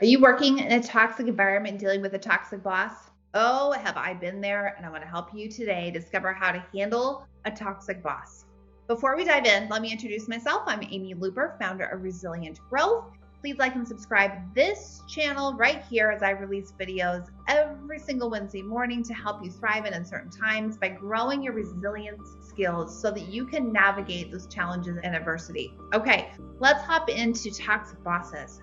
Are you working in a toxic environment dealing with a toxic boss? Oh, have I been there? And I want to help you today discover how to handle a toxic boss. Before we dive in, let me introduce myself. I'm Amy Looper, founder of Resilient Growth. Please like and subscribe this channel right here as I release videos every single Wednesday morning to help you thrive in uncertain times by growing your resilience skills so that you can navigate those challenges and adversity. Okay, let's hop into toxic bosses.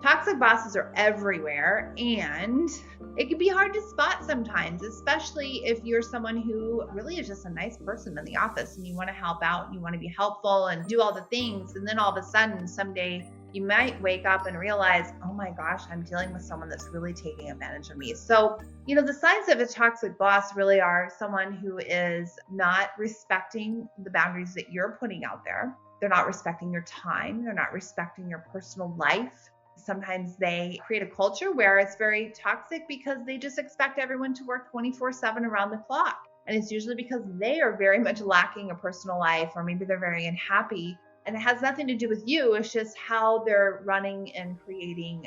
Toxic bosses are everywhere, and it can be hard to spot sometimes, especially if you're someone who really is just a nice person in the office and you want to help out and you want to be helpful and do all the things. And then all of a sudden, someday you might wake up and realize, oh my gosh, I'm dealing with someone that's really taking advantage of me. So, the signs of a toxic boss really are someone who is not respecting the boundaries that you're putting out there. They're not respecting your time. They're not respecting your personal life. Sometimes they create a culture where it's very toxic because they just expect everyone to work 24/7 around the clock. And it's usually because they are very much lacking a personal life, or maybe they're very unhappy. And it has nothing to do with you. It's just how they're running and creating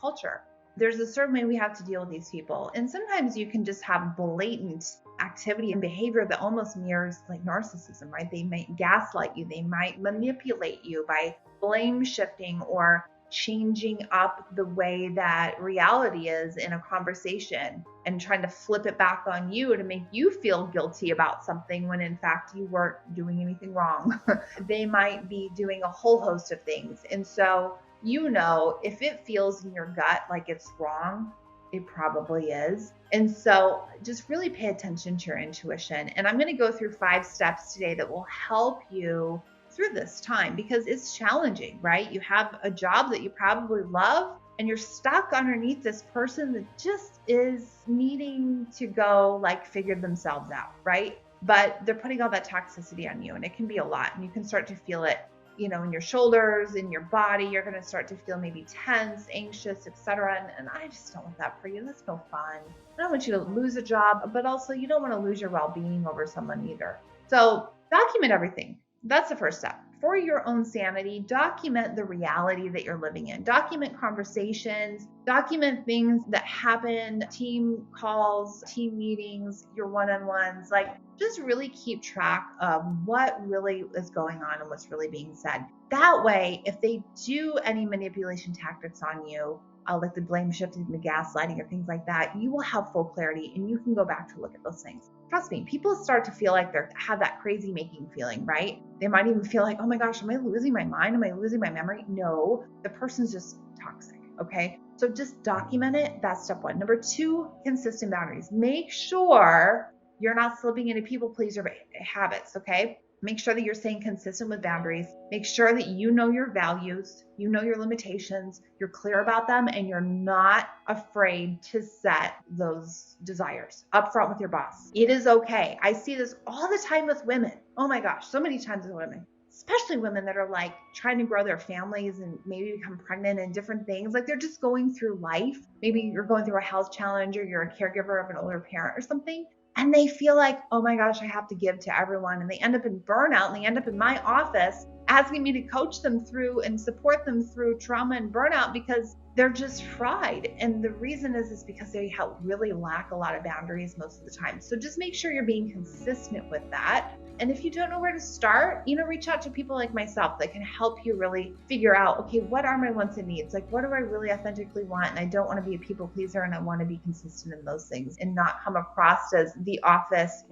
culture. There's a certain way we have to deal with these people. And sometimes you can just have blatant activity and behavior that almost mirrors like narcissism, right? They might gaslight you. They might manipulate you by blame shifting or changing up the way that reality is in a conversation and trying to flip it back on you to make you feel guilty about something when in fact you weren't doing anything wrong. They might be doing a whole host of things. And so, if it feels in your gut like it's wrong, it probably is. And so just really pay attention to your intuition. And I'm going to go through 5 steps today that will help you through this time because it's challenging, right? You have a job that you probably love and you're stuck underneath this person that just is needing to go figure themselves out, right? But they're putting all that toxicity on you and it can be a lot and you can start to feel it, in your shoulders, in your body. You're going to start to feel maybe tense, anxious, etc. And I just don't want that for you. That's no fun. I don't want you to lose a job, but also you don't want to lose your well-being over someone either. So document everything. That's the first step. For your own sanity, document the reality that you're living in. Document conversations, document things that happen, team calls, team meetings, your one-on-ones. Just really keep track of what really is going on and what's really being said. That way, if they do any manipulation tactics on you, like the blame shifting, the gaslighting, or things like that, you will have full clarity and you can go back to look at those things. Trust me, people start to feel like they have that crazy making feeling, right? They might even feel like, oh my gosh, am I losing my mind? Am I losing my memory? No, the person's just toxic, okay? So just document it. That's step 1. Number 2, consistent boundaries. Make sure you're not slipping into people pleaser habits, okay? Make sure that you're staying consistent with boundaries. Make sure that you know your values, you know your limitations, you're clear about them, and you're not afraid to set those desires up front with your boss. It is okay. I see this all the time with women. Oh my gosh, so many times with women, especially women that are trying to grow their families and maybe become pregnant and different things. They're just going through life. Maybe you're going through a health challenge or you're a caregiver of an older parent or something. And they feel like, oh my gosh, I have to give to everyone. And they end up in burnout and they end up in my office asking me to coach them through and support them through trauma and burnout because they're just fried. And the reason is because they really lack a lot of boundaries most of the time. So just make sure you're being consistent with that. And if you don't know where to start, reach out to people like myself that can help you really figure out, okay, what are my wants and needs? What do I really authentically want? And I don't want to be a people pleaser and I want to be consistent in those things and not come across as the office,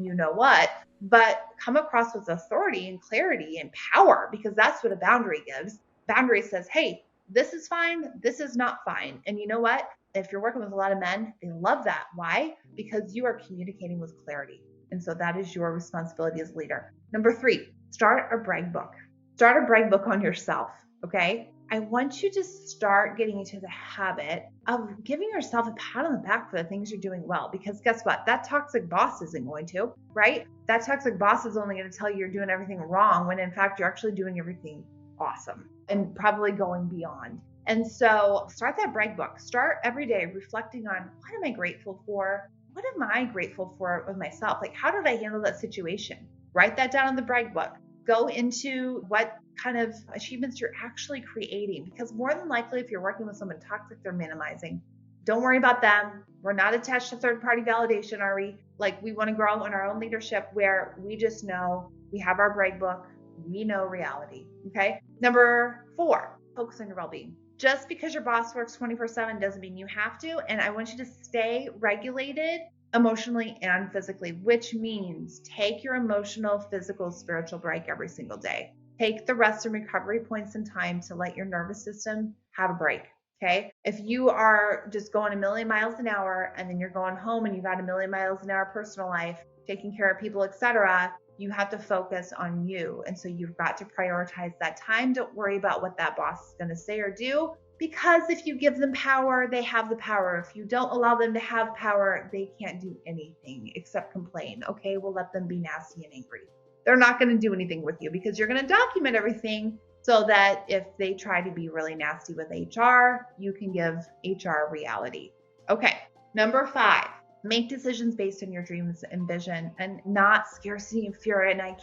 but come across with authority and clarity and power because that's what a boundary gives. Boundary says, hey, this is fine. This is not fine. And you know what? If you're working with a lot of men, they love that. Why? Because you are communicating with clarity. And so that is your responsibility as a leader. Number 3, start a brag book. Start a brag book on yourself, okay? I want you to start getting into the habit of giving yourself a pat on the back for the things you're doing well. Because guess what? That toxic boss isn't going to, right? That toxic boss is only going to tell you you're doing everything wrong when in fact you're actually doing everything awesome and probably going beyond. And so start that brag book. Start every day reflecting on what am I grateful for? What am I grateful for with myself? How did I handle that situation? Write that down in the brag book. go into what kind of achievements you're actually creating, because more than likely, if you're working with someone toxic, they're minimizing. Don't worry about them. We're not attached to third-party validation, are we? Like, we want to grow in our own leadership where we just know we have our break book. We know reality. Okay. Number 4, focus on your well-being. Just because your boss works 24/7 doesn't mean you have to. And I want you to stay regulated emotionally and physically, which means take your emotional, physical, spiritual break every single day. Take the rest and recovery points in time to let your nervous system have a break. Okay. If you are just going a million miles an hour and then you're going home and you've got a million miles an hour personal life, taking care of people, etc., you have to focus on you. And so you've got to prioritize that time. Don't worry about what that boss is going to say or do, because if you give them power, they have the power. If you don't allow them to have power, they can't do anything except complain. Okay, we'll let them be nasty and angry. They're not going to do anything with you because you're going to document everything so that if they try to be really nasty with HR, you can give HR reality. Okay, number 5. Make decisions based on your dreams and vision and not scarcity and fear. And I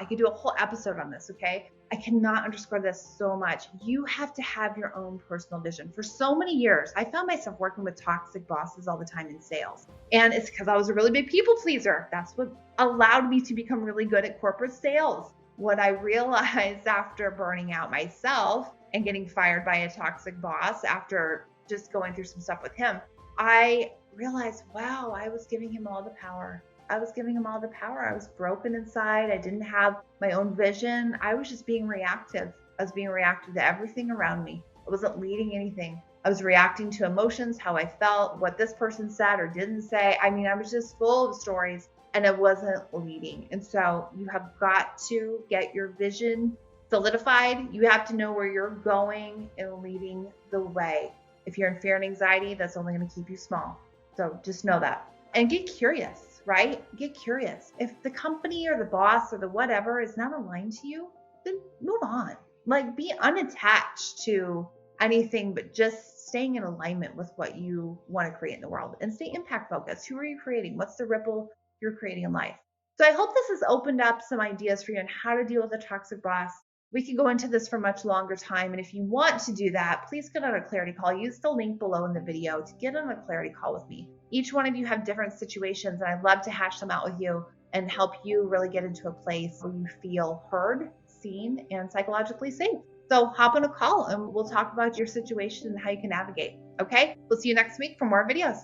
could do a whole episode on this, okay? I cannot underscore this so much. You have to have your own personal vision. For so many years, I found myself working with toxic bosses all the time in sales. And it's because I was a really big people pleaser. That's what allowed me to become really good at corporate sales. What I realized after burning out myself and getting fired by a toxic boss after just going through some stuff with him, I realized, wow, I was giving him all the power. I was broken inside. I didn't have my own vision. I was just being reactive. I was being reactive to everything around me. I wasn't leading anything. I was reacting to emotions, how I felt, what this person said or didn't say. I mean, I was just full of stories and I wasn't leading. And so you have got to get your vision solidified. You have to know where you're going and leading the way. If you're in fear and anxiety, that's only going to keep you small. So just know that. And get curious, right? Get curious. If the company or the boss or the whatever is not aligned to you, then move on. Like, be unattached to anything, but just staying in alignment with what you want to create in the world, and stay impact focused. Who are you creating? What's the ripple you're creating in life? So I hope this has opened up some ideas for you on how to deal with a toxic boss. We could go into this for much longer time. And if you want to do that, please get on a clarity call. Use the link below in the video to get on a clarity call with me. Each one of you have different situations, and I'd love to hash them out with you and help you really get into a place where you feel heard, seen, and psychologically safe. So hop on a call and we'll talk about your situation and how you can navigate. Okay? We'll see you next week for more videos.